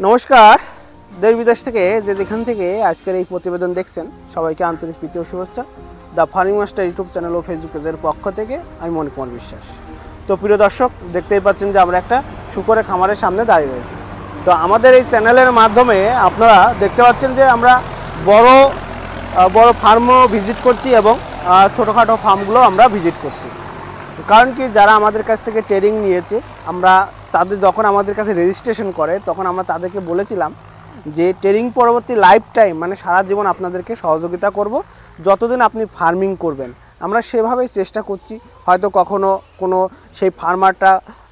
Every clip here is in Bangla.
নমস্কার, দেশ বিদেশ থেকে যেখান থেকে আজকের এই প্রতিবেদন দেখছেন সবাইকে আন্তরিক প্রীতি ও শুভেচ্ছা। The farming master YouTube channel ও ফেসবুক পেজের পক্ষ থেকে আমি মণি কুমার বিশ্বাস। তো প্রিয় দর্শক, দেখতেই পাচ্ছেন যে আমরা একটা শুকরের খামারের সামনে দাঁড়িয়ে রয়েছি। তো আমাদের এই চ্যানেলের মাধ্যমে আপনারা দেখতে পাচ্ছেন যে আমরা বড় বড় ফার্মও ভিজিট করছি এবং ছোটোখাটো ফার্মগুলো আমরা ভিজিট করছি। কারণ কি, যারা আমাদের কাছ থেকে ট্রেনিং নিয়েছে, আমরা তাদের যখন আমাদের কাছে রেজিস্ট্রেশন করে তখন আমরা তাদেরকে বলেছিলাম যে ট্রেনিং পরবর্তী লাইফ টাইম মানে সারা জীবন আপনাদেরকে সহযোগিতা করব যতদিন আপনি ফার্মিং করবেন। আমরা সেভাবেই চেষ্টা করছি। হয়তো কখনো কোনো সেই ফার্মারটা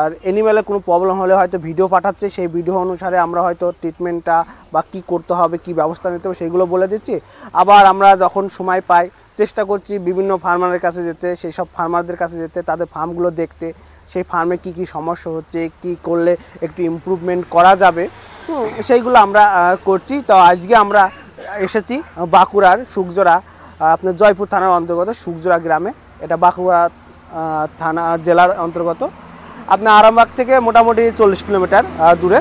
আর অ্যানিম্যালের কোনো প্রবলেম হলে হয়তো ভিডিও পাঠাচ্ছে, সেই ভিডিও অনুসারে আমরা হয়তো ট্রিটমেন্টটা বা কী করতে হবে, কী ব্যবস্থা নিতে হবে সেইগুলো বলে দিচ্ছি। আবার আমরা যখন সময় পাই চেষ্টা করছি বিভিন্ন ফার্মারের কাছে যেতে, সেই সব ফার্মারদের কাছে যেতে, তাদের ফার্মগুলো দেখতে, সেই ফার্মে কি কি সমস্যা হচ্ছে, কি করলে একটু ইমপ্রুভমেন্ট করা যাবে, সেইগুলো আমরা করছি। তো আজকে আমরা এসেছি বাঁকুড়ার সুকজোড়া, আপনার জয়পুর থানার অন্তর্গত সুকজোড়া গ্রামে। এটা বাঁকুড়া থানা জেলার অন্তর্গত। আপনার আরামবাগ থেকে মোটামুটি 40 কিলোমিটার দূরে।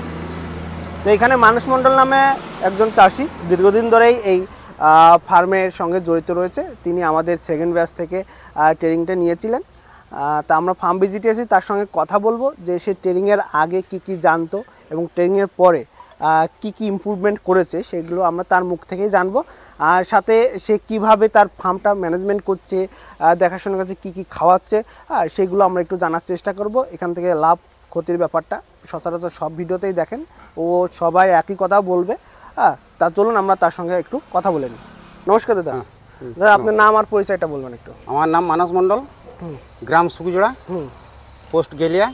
তো এখানে মানস মণ্ডল নামে একজন চাষি দীর্ঘদিন ধরেই এই ফার্মের সঙ্গে জড়িত রয়েছে। তিনি আমাদের সেকেন্ড ব্যাচ থেকে ট্রেনিংটা নিয়েছিলেন। তা আমরা ফার্ম ভিজিটে এসে তার সঙ্গে কথা বলবো যে সে ট্রেনিংয়ের আগে কি কি জানতো এবং ট্রেনিংয়ের পরে কি কি ইমপ্রুভমেন্ট করেছে সেগুলো আমরা তার মুখ থেকেই জানবো। আর সাথে সে কিভাবে তার ফার্মটা ম্যানেজমেন্ট করছে, দেখাশোনা করছে, কি কি খাওয়াচ্ছে, সেগুলো আমরা একটু জানার চেষ্টা করব। এখান থেকে লাভ ক্ষতির ব্যাপারটা সচরাচর সব ভিডিওতেই দেখেন, ও সবাই একই কথা বলবে। তা চলুন আমরা তার সঙ্গে একটু কথা বলে নিই। নমস্কার দাদা। দাদা, আপনার নাম আর পরিচয়টা বলবেন একটু। আমার নাম মানস মণ্ডল, গ্রাম সুকজোড়া, পোস্ট গেলিয়া,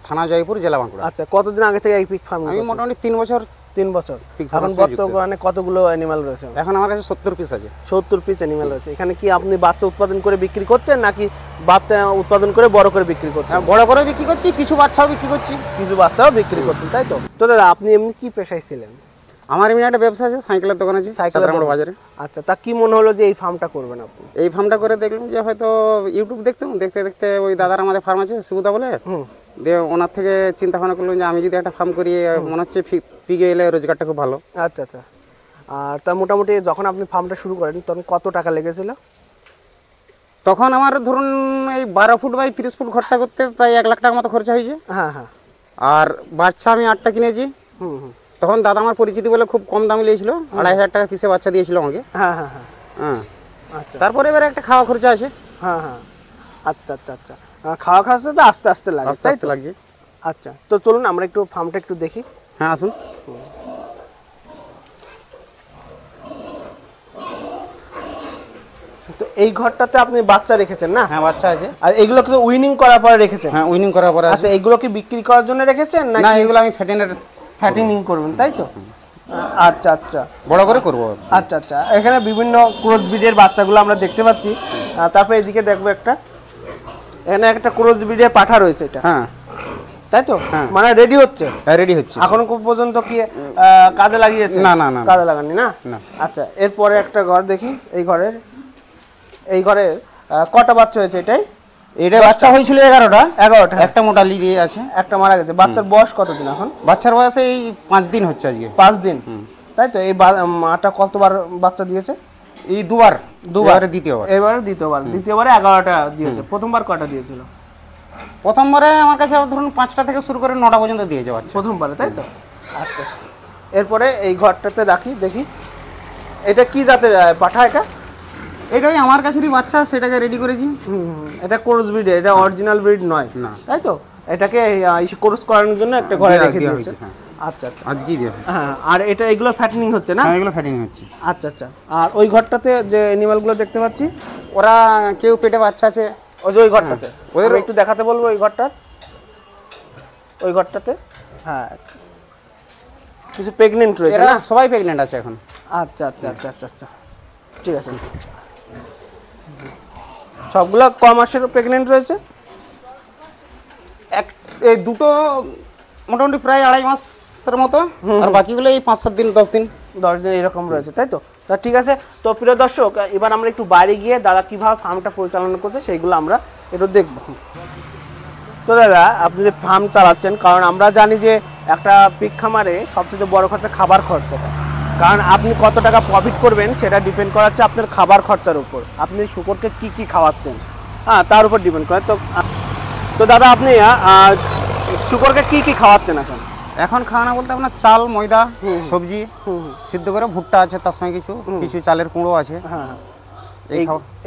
থানা জয়পুর, জেলা বাঁকুড়া। আচ্ছা, কতদিন আগে থেকে এই পিক ফার্মিং? আমি মোটামুটি 3 বছর। 3 বছর। এখন বর্তমানে কতগুলো অ্যানিমাল রয়েছে? এখন আমার কাছে 70 পিস আছে। 70 পিস অ্যানিমাল রয়েছে। এখানে কি আপনি বাচ্চা উৎপাদন করে বিক্রি করছেন নাকি বাচ্চা উৎপাদন করে বড় করে বিক্রি করছেন? বড় করে বিক্রি করছি, কিছু বাচ্চাও বিক্রি করছি। কিছু বাচ্চাও বিক্রি করছেন, তাই তো? তো দাদা, আপনি এমনি কি পেশায় ছিলেন? আমার এমনি একটা ব্যবসা আছে, সাইকেলের দোকান আছে সাধারণ বাজারে। আচ্ছা, তা কি মনে হলো যে এই ফার্মটা করবেন আপনি? এই ফার্মটা করে দেখলাম যে হয়তো ইউটিউব দেখতে দেখতে ওই দাদার আমাদের ফার্ম আছে সুবিধা বলে, দিয়ে ওনার থেকে চিন্তা ভাবনা করলাম যে আমি যদি একটা ফার্ম করি, মনে হচ্ছে পিকে এলে রোজগারটা খুব ভালো। আচ্ছা আচ্ছা। আর তা মোটামুটি যখন আপনি ফার্মটা শুরু করেন তখন কত টাকা লেগেছিল? তখন আমার ধরুন এই 12 ফুট বাই 30 ফুট ঘরটা করতে প্রায় 1 লাখ টাকার মতো খরচা হয়েছে। হ্যাঁ হ্যাঁ। আর বাচ্চা আমি 8টা কিনেছি। তখন দাদা আমার পরিচিতি বলে খুব কম দামে নিয়েছিল, 2,500 টাকা পিসে বাচ্চা দিয়েছিল আমাকে। হ্যাঁ হ্যাঁ হ্যাঁ। আচ্ছা, তারপরে এবারে একটা খাওয়া খরচা আছে। হ্যাঁ হ্যাঁ। আচ্ছা আচ্ছা আচ্ছা। খাওয়া খরচা তো আস্তে আস্তে লাগে, আস্তে আস্তে লাগছে। আচ্ছা, তো চলুন আমরা একটু ফার্মটা একটু দেখি। হ্যাঁ, আসুন। তো এই ঘরটাতে আপনি বাচ্চা রেখেছেন না? হ্যাঁ, বাচ্চা আছে। আর এগুলো কি উইনিং করার পরে রেখেছেন? হ্যাঁ, উইনিং করার পরে। আচ্ছা, এগুলো কি বিক্রি করার জন্য রেখেছেন না? এগুলো আমি ফ্যাটেনিং করবেন, তাই তো? আচ্ছা আচ্ছা, বড় করে করব। আচ্ছা আচ্ছা। এখানে বিভিন্ন ক্রস ব্রিডের বাচ্চাগুলো আমরা দেখতে পাচ্ছি। তারপরে এদিকে দেখবো এখানে একটা ক্রস ব্রিডের পাঠা রয়েছে, এটা। হ্যাঁ, তাই তো? মানে রেডি হচ্ছে? হ্যাঁ, রেডি হচ্ছে। এখনো পর্যন্ত কি কাজে লাগিয়েছে? না না না, কাজে লাগাননি না? আচ্ছা, এরপরে একটা ঘর দেখি। এই ঘরের কটা বাচ্চা হয়েছে? এটা বাচ্চা হয়েছিল 11টা। একটা মোটালি দিয়ে আছে, একটা মারা গেছে। বাচ্চার বয়স কতদিন এখন? বাচ্চার বয়স এই 5 দিন হচ্ছে আজকে। 5 দিন, তাই তো? এই মাটা কতবার বাচ্চা দিয়েছে? এই দুবার। দ্বিতীয়বার। এবারে দ্বিতীয়বারে 11টা দিয়েছে। প্রথমবার কটা দিয়েছিল? প্রথমবারে আমার কাছে ধরুন 5টা থেকে শুরু করে 9টা পর্যন্ত দিয়েছে বাচ্চা প্রথমবারে, তাই তো? আচ্ছা, এরপরে এই ঘরটাতে রাখি, দেখি এটা কি জাতের পাঠা? এটাই আমার কাছেরই বাচ্চা, সেটাকে রেডি করেছি। এটা ক্রস ব্রিড, এটা অরিজিনাল ব্রিড নয়, তাই তো? এটাকে ক্রস করানোর জন্য একটা ঘরে রেখে দিয়েছে। আচ্ছা আচ্ছা, আজকেই দিয়ে। হ্যাঁ। আর এগুলো ফ্যাটেনিং হচ্ছে না? হ্যাঁ, এগুলো ফ্যাটেনিং হচ্ছে। আচ্ছা আচ্ছা। আর ওই ঘরটাতে যে অ্যানিমালগুলো দেখতে পাচ্ছি, ওরা কেউ পেটে বাচ্চা আছে ওই ঘরটাতে। ওদের একটু দেখাতে বলবো ওই ঘরটাতে। হ্যাঁ, কিছু প্রেগনেন্ট রয়েছে না? সবাই প্রেগনেন্ট আছে এখন। আচ্ছা আচ্ছা আচ্ছা আচ্ছা আচ্ছা, ঠিক আছে। সবগুলো ক মাসের প্রেগনেন্ট রয়েছে? এই দুটো মোটামুটি প্রায় 2.5 মাসের মতো, আর বাকিগুলো এই 5-7 দিন 10 দিন এরকম রয়েছে, তাই তো? তা ঠিক আছে। তো প্রিয় দর্শক, এবার আমরা একটু বাইরে গিয়ে দাদা কিভাবে ফার্মটা পরিচালনা করছে সেইগুলো আমরা একটু দেখব। তো দাদা, আপনি যে ফার্ম চালাচ্ছেন, কারণ আমরা জানি যে একটা পিগ খামারে সবচেয়ে বড় খরচা খাবার খরচাটা, কারণ আপনি কত টাকা প্রফিট করবেন সেটা ডিপেন্ড করা হচ্ছে আপনার খাবার খরচার উপর, আপনি শুকরকে কি কি খাওয়াচ্ছেন, হ্যাঁ তার উপর ডিপেন্ড করে। তো দাদা আপনি শুকরকে কি কি খাওয়াচ্ছেন এখন? এখন খাওয়ানো বলতে আপনার চাল, ময়দা, সবজি সিদ্ধ করে, ভুট্টা আছে তার সঙ্গে কিছু কিছু চালের কুঁড়ো আছে, হ্যাঁ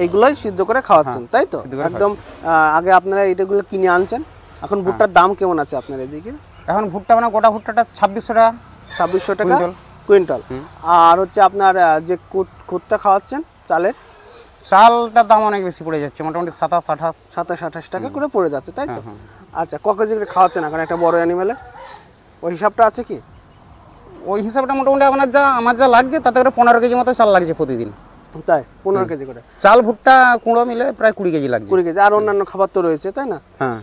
এইগুলোই সিদ্ধ করে খাওয়াচ্ছেন, তাই তো? একদম আগে আপনারা এইগুলো কিনে আনছেন, এখন ভুট্টার দাম কেমন আছে আপনার এদিকে? এখন ভুট্টা মানে গোটা ভুট্টাটা 2600 টাকা, 2600 টাকা কুইন্টাল। আর হচ্ছে আপনার যে খুদটা খাওয়াচ্ছেন চালের, চালটার দাম অনেক বেশি পড়ে যাচ্ছে, মোটামুটি 27-28 টাকা করে পড়ে যাচ্ছে, তাই তো? আচ্ছা, ক কেজি করে খাওয়াচ্ছেন এখন একটা বড় অ্যানিমেলে, ওই হিসাবটা আছে কি? ওই হিসাবটা মোটামুটি আমার যা লাগছে তাতে করে 15 কেজি মতো চাল লাগছে প্রতিদিন। তাই 15 কেজি করে চাল, ভুট্টা, কুঁড়ো মিলে প্রায় 20 কেজি লাগছে। 20 কেজি। আর অন্যান্য খাবার তো রয়েছে, তাই না,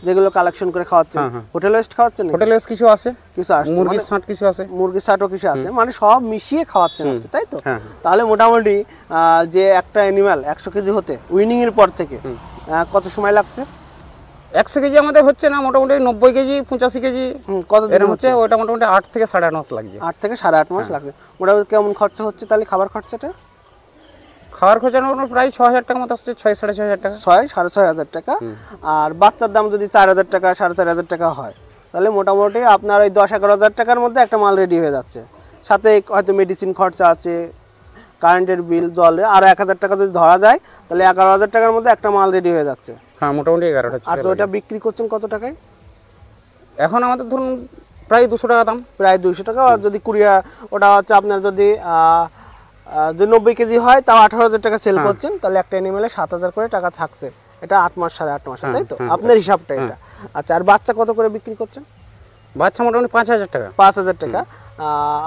যেগুলো কালেকশন করে খাওয়াচ্ছেন? হোটেল ওয়েস্ট খাওয়াচ্ছেন? হোটেল ওয়েস্ট কিছু আছে, কিছু আসছে, মুরগির ছাট কিছু আছে, মুরগির ছাটও কিছু আছে, মানে সব মিশিয়ে খাওয়াচ্ছেন, তাই তো? তাহলে মোটামুটি যে একটা অ্যানিমাল 100 কেজি হতে উইনিং এর পর থেকে কত সময় লাগছে? 100 কেজি আমাদের হচ্ছে না, মোটামুটি 90 কেজি 85 কেজি কত দিন হচ্ছে, ওইটা মোটামুটি 8 থেকে 8.5 মাস লাগছে। 8 থেকে 8.5 মাস লাগছে। মোটামুটি কেমন খরচা হচ্ছে তাহলে খাবার খরচাটা? খাওয়ার খরচা প্রায় 6000 টাকা মতো আসছে, 6-6.5 টাকা, 6-6.5 টাকা। আর বাচ্চার দাম যদি 4000 টাকা 4.5 টাকা হয়, তাহলে মোটামুটি আপনার ওই 10-11 টাকার মধ্যে একটা মাল রেডি হয়ে যাচ্ছে। সাথে হয়তো মেডিসিন খরচা আছে, কারেন্টের বিল, জলে আর 1000 টাকা যদি ধরা যায়, তাহলে 11,000 টাকার মধ্যে একটা মাল রেডি হয়ে যাচ্ছে। হ্যাঁ, মোটামুটি 11টা। আর ওটা বিক্রি করছেন কত টাকায়? এখন আমাদের ধরুন প্রায় 200 টাকা দাম, প্রায় 200 টাকা। যদি কুরিয়া ওটা হচ্ছে আপনার যদি 90 কেজি হয়, তাও 18,000 টাকা সেল করছেন, তাহলে একটা অ্যানিমেলে 7,000 করে টাকা থাকছে। এটা 8 মাস 8.5 মাস, তাই তো? আপনার হিসাবটা এটা। আচ্ছা, আর বাচ্চা কত করে বিক্রি করছেন? বাচ্চা মোটামুটি 5,000 টাকা। 5,000 টাকা।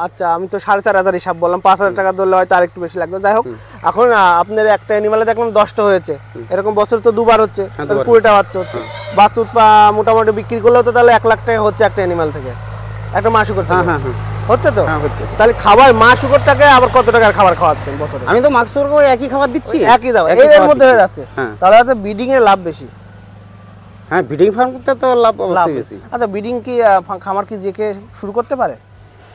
আচ্ছা, আমি তো 4,500 হিসাব বললাম, 5,000 টাকা ধরলে হয়তো আর একটু বেশি লাগবে। যাই হোক, এখন আপনার একটা অ্যানিমালে দেখলাম 10টা হয়েছে, এরকম বছর তো দুবার হচ্ছে, তাহলে 20টা বাচ্চা হচ্ছে। বাচ্চা মোটামুটি বিক্রি করলেও তো তাহলে 1 লাখ টাকা হচ্ছে একটা অ্যানিমাল থেকে, একটা মা শুকর থেকে। হচ্ছে তো? তাহলে খাবার মা শুকরটাকে আবার কত টাকার খাবার খাওয়াচ্ছেন বছরে? আমি তো মা শুকরকে একই খাবার দিচ্ছি, একই দাও, এর মধ্যে হয়ে যাচ্ছে। তাহলে হয়তো ব্রিডিং এর লাভ বেশি। হ্যাঁ, ব্রিডিং ফার্ম করতে তো লাভ অবশ্যই বেশি। আচ্ছা, ব্রিডিং কি খামার কি যে কে শুরু করতে পারে?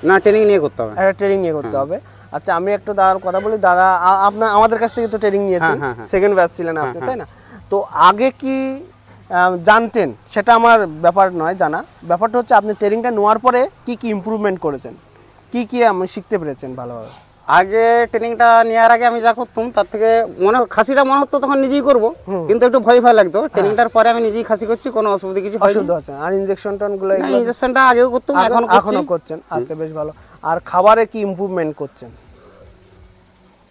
না, ট্রেনিং নিয়ে করতে হবে। একটা ট্রেনিং নিয়ে করতে হবে। আচ্ছা, আমি একটু দাদার কথা বলি। দাদা আপনার আমাদের কাছ থেকে তো ট্রেনিং নিয়েছেন, সেকেন্ড ব্যাচ ছিলেন আপনি, তাই না? তো আগে কি জানতেন সেটা আমার ব্যাপার নয় জানা, ব্যাপারটা হচ্ছে আপনি ট্রেনিংটা নেওয়ার পরে কি কি ইমপ্রুভমেন্ট করেছেন, কি কি আমি শিখতে পেরেছেন ভালোভাবে? আগে ট্রেনিংটা নেওয়ার আগে আমি যা করতাম তার থেকে খাসিটা মনে হতো তখন নিজেই করব, কিন্তু একটু ভয় লাগতো। ট্রেনিংটার পরে আমি নিজেই খাসি করছি, কোনো অসুবিধা কিছু হচ্ছে। আর ইনজেকশন টনগুলো? ইনজেকশনটা আগেও করতাম, এখনো করছেন। আচ্ছা, বেশ ভালো। আর খাবারে কি ইমপ্রুভমেন্ট করছেন?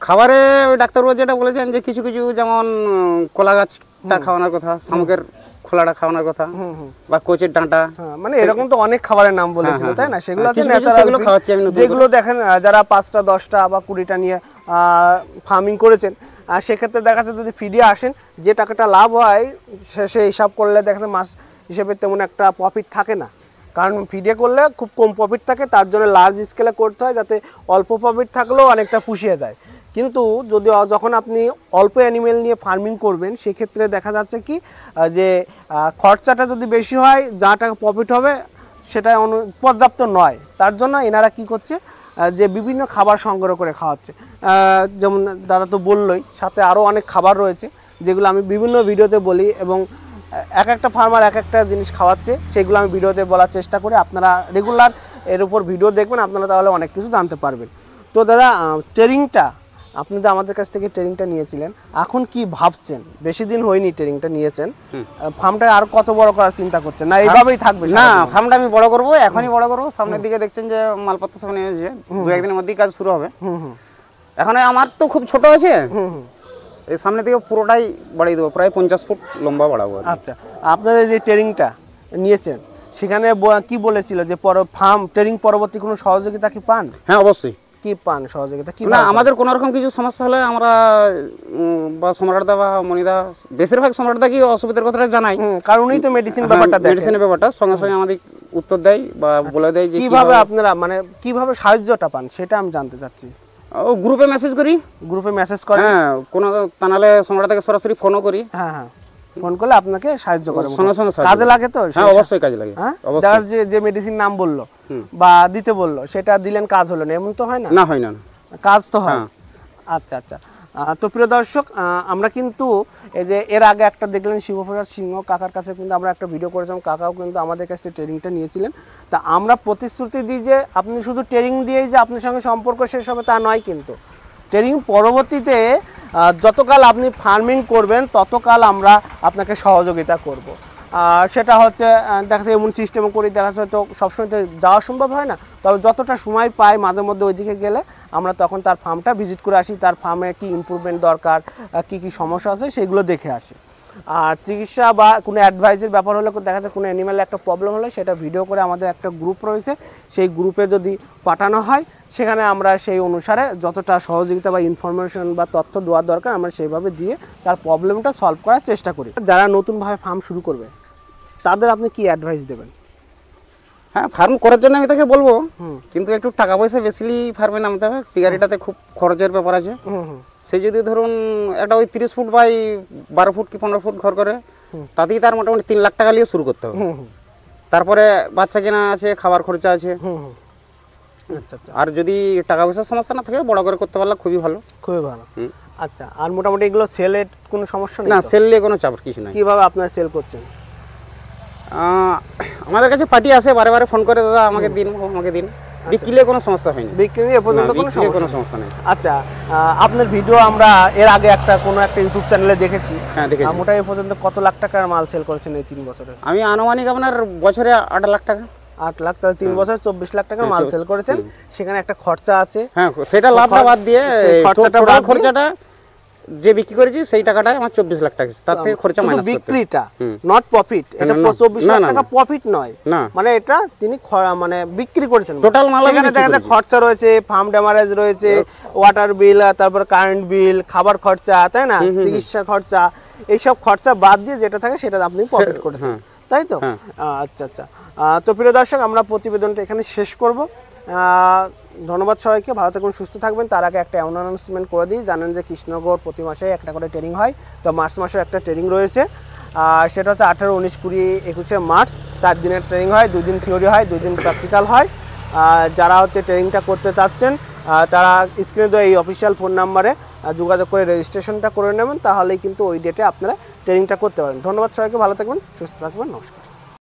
খাবারে ডাক্তারবাবু যেটা বলেছেন যে কিছু কিছু, যেমন কলা গাছটা খাওয়ানোর কথা, শামুকের খোলাটা খাওয়ানোর কথা, বা কোচের ডাঁটা, মানে এরকম তো অনেক খাবারের নাম বলেছিল, তাই না? সেগুলো আছে ন্যাচারাল, যেগুলো দেখেন যারা 5টা 10টা বা 20টা নিয়ে ফার্মিং করেছেন, আর সেক্ষেত্রে দেখা যাচ্ছে যদি ফিডে আসেন, যে টাকাটা লাভ হয় শেষে হিসাব করলে দেখা যায় মাস হিসেবে তেমন একটা প্রফিট থাকে না, কারণ ফিডে করলে খুব কম প্রফিট থাকে। তার জন্য লার্জ স্কেলে করতে হয়, যাতে অল্প প্রফিট থাকলেও অনেকটা পুষিয়ে যায়। কিন্তু যদি যখন আপনি অল্প অ্যানিমেল নিয়ে ফার্মিং করবেন, সেক্ষেত্রে দেখা যাচ্ছে কি যে খরচাটা যদি বেশি হয়, যা টাকা প্রফিট হবে সেটা পর্যাপ্ত নয়। তার জন্য এনারা কি করছে, যে বিভিন্ন খাবার সংগ্রহ করে খাওয়াচ্ছে। যেমন দাদা তো বললোই, সাথে আরও অনেক খাবার রয়েছে যেগুলো আমি বিভিন্ন ভিডিওতে বলি, এবং এক একটা ফার্মার এক একটা জিনিস খাওয়াচ্ছে, সেগুলো আমি ভিডিওতে বলার চেষ্টা করি। আপনারা রেগুলার এর উপর ভিডিও দেখবেন, আপনারা তাহলে অনেক কিছু জানতে পারবেন। তো দাদা, ট্রেনিংটা আপনি তো আমাদের কাছ থেকে ট্রেনিংটা নিয়েছিলেন, এখন কি ভাবছেন? বেশি দিন হয়নি ট্রেনিংটা নিয়েছেন, ফার্মটা আর কত বড় করার চিন্তা করছেন, না এইভাবেই থাকবে? না, ফার্মটা আমি বড় করব, এখনই বড় করব। সামনের দিকে দেখছেন যে মালপত্র সামনে এসেছে, 2-1 দিনের মধ্যেই কাজ শুরু হবে। এখন আমার তো খুব ছোট আছে, এই সামনের দিকে পুরোটাই বাড়িয়ে দেবো, প্রায় 50 ফুট লম্বা বাড়াবো। আচ্ছা, আপনাদের যে ট্রেনিংটা নিয়েছেন সেখানে কি বলেছিল যে ফার্ম ট্রেনিং পরবর্তী কোনো সহযোগিতা কি পান? হ্যাঁ, অবশ্যই। কি পান সহযোগিতা? কি না, আমাদের কোনো রকম কিছু সমস্যা হলে আমরা বা সম্রাটদা বা মনিদা, বেশিরভাগ সম্রাটদা কি অসুবিধার কথাটা জানাই, কারণ উনি তো মেডিসিনের ব্যাপারটা সঙ্গে সঙ্গে আমাদের উত্তর দেয় বা বলে দেয় যে কিভাবে আপনারা মানে কিভাবে সাহায্যটা পান, সেটা আমি জানতে চাচ্ছি। ও গ্রুপে মেসেজ করি, গ্রুপে মেসেজ করেন? হ্যাঁ, কোনো তা নাহলে সম্রাটদাকে সরাসরি ফোনও করি। হ্যাঁ হ্যাঁ, ফোন করলে আপনাকে সাহায্য করে, সঙ্গে সঙ্গে সাহায্য কাজে লাগে তো? হ্যাঁ অবশ্যই কাজে লাগে। হ্যাঁ, অবশ্যই। যে মেডিসিন নাম বললো বা দিতে বললো সেটা দিলেন, কাজ হলো না এমন তো হয় না? না হয় না। কাজ তো হয়। হ্যাঁ। আচ্ছা আচ্ছা। তো প্রিয় দর্শক, আমরা কিন্তু এই যে এর আগে একটা দেখলেন শিবপ্রসাদ সিংহ কাকার কাছে কিন্তু আমরা একটা ভিডিও করেছিলাম, কাকাও কিন্তু আমাদের কাছ থেকে ট্রেনিংটা নিয়েছিলেন। তা আমরা প্রতিশ্রুতি দিই যে আপনি শুধু ট্রেনিং দিয়েই যে আপনার সঙ্গে সম্পর্ক শেষ হবে তা নয়, কিন্তু ট্রেনিং পরবর্তীতে যতকাল আপনি ফার্মিং করবেন ততকাল আমরা আপনাকে সহযোগিতা করব। আর সেটা হচ্ছে দেখা যাচ্ছে এমন সিস্টেমও করি, দেখা যাচ্ছে হয়তো সবসময় তো যাওয়া সম্ভব হয় না, তবে যতটা সময় পাই মাঝে মধ্যে ওইদিকে গেলে আমরা তখন তার ফার্মটা ভিজিট করে আসি, তার ফার্মে কী ইমপ্রুভমেন্ট দরকার, কী কী সমস্যা আছে সেগুলো দেখে আসি। আর চিকিৎসা বা কোনো অ্যাডভাইসের ব্যাপার হলে দেখা যাচ্ছে কোনো অ্যানিম্যালের একটা প্রবলেম হলে সেটা ভিডিও করে আমাদের একটা গ্রুপ রয়েছে, সেই গ্রুপে যদি পাঠানো হয় সেখানে আমরা সেই অনুসারে যতটা সহযোগিতা বা ইনফরমেশন বা তথ্য দেওয়ার দরকার আমরা সেইভাবে দিয়ে তার প্রবলেমটা সলভ করার চেষ্টা করি। যারা নতুনভাবে ফার্ম শুরু করবে তাদের আপনি কি অ্যাডভাইস দেবেন? হ্যাঁ, ফার্ম করার জন্য আমি তাকে বলবো, কিন্তু একটু টাকা পয়সা বেশি ফার্মে নামতে হবে। পিগারিটাতে খুব খরচের ব্যাপার আছে। সে যদি ধরুন একটা ওই 30 ফুট বাই 12 ফুট কি 15 ফুট ঘর করে, তাতেই তার মোটামুটি 3 লাখ টাকা নিয়ে শুরু করতে হবে। তারপরে বাচ্চা কেনা আছে, খাবার খরচা আছে। আচ্ছা আচ্ছা। আর যদি টাকা পয়সার সমস্যা না থাকে বড় করে করতে পারলে খুবই ভালো। খুবই ভালো। আচ্ছা, আর মোটামুটি এগুলো সেলের কোনো সমস্যা নেই? না, সেল নিয়ে কোনো চাপ কিছু নাই। কিভাবে আপনারা সেল করছেন? আমাদের কাছে পার্টি আসে, বারে বারে ফোন করে, দাদা আমাকে দিন, আমাকে দিন। বিক্রিলে কোনো সমস্যা হয়নি। বিক্রি এ পর্যন্ত কোনো সমস্যা নেই। আচ্ছা, আপনার ভিডিও আমরা এর আগে কোনো একটা ইউটিউব চ্যানেলে দেখেছি। হ্যাঁ, দেখেছি। মোটামুটি এ পর্যন্ত কত লাখ টাকার মাল সেল করেছেন এই 3 বছরে? আমি আনুমানিক আপনার বছরে 8 লাখ টাকা। 8 লাখ, তাহলে 3 বছরে 24 লাখ টাকার মাল সেল করেছেন। সেখানে একটা খরচা আছে। হ্যাঁ, সেটা লাভটা বাদ দিয়ে খরচাটা যে বিক্রি করেছি সেই টাকাটাই আমার 24 লাখ টাকা, তার থেকে খরচা মাইনাস করতে। বিক্রিটা নট প্রফিট, এটা 24 লাখ টাকা প্রফিট নয়, মানে এটা তিনি মানে বিক্রি করেছেন টোটাল মাল। সেখানে দেখা যায় খরচা রয়েছে, ফার্ম ড্যামারেজ রয়েছে, ওয়াটার বিল, তারপর কারেন্ট বিল, খাবার খরচা, তাই না, চিকিৎসা খরচা, এইসব খরচা বাদ দিয়ে যেটা থাকে সেটা আপনি প্রফিট করেছেন, তাই তো? আচ্ছা আচ্ছা। তো প্রিয় দর্শক, আমরা প্রতিবেদনটা এখানে শেষ করব। ধন্যবাদ সবাইকে, ভালো থাকুন, সুস্থ থাকবেন। তার আগে একটা অ্যানাউন্সমেন্ট করে দিই, জানেন যে কৃষ্ণনগর প্রতি মাসে একটা করে ট্রেনিং হয়, তো মার্চ মাসে একটা ট্রেনিং রয়েছে। আর সেটা হচ্ছে 18, 19, 20, 21 মার্চ 4 দিনের ট্রেনিং হয়, 2 দিন থিওরি হয়, 2 দিন প্র্যাকটিক্যাল হয়। যারা হচ্ছে ট্রেনিংটা করতে চাচ্ছেন তারা স্ক্রিনে দেওয়া এই অফিসিয়াল ফোন নাম্বারে যোগাযোগ করে রেজিস্ট্রেশনটা করে নেবেন, তাহলেই কিন্তু ওই ডেটে আপনারা ট্রেনিংটা করতে পারেন। ধন্যবাদ সবাইকে, ভালো থাকবেন, সুস্থ থাকবেন, নমস্কার।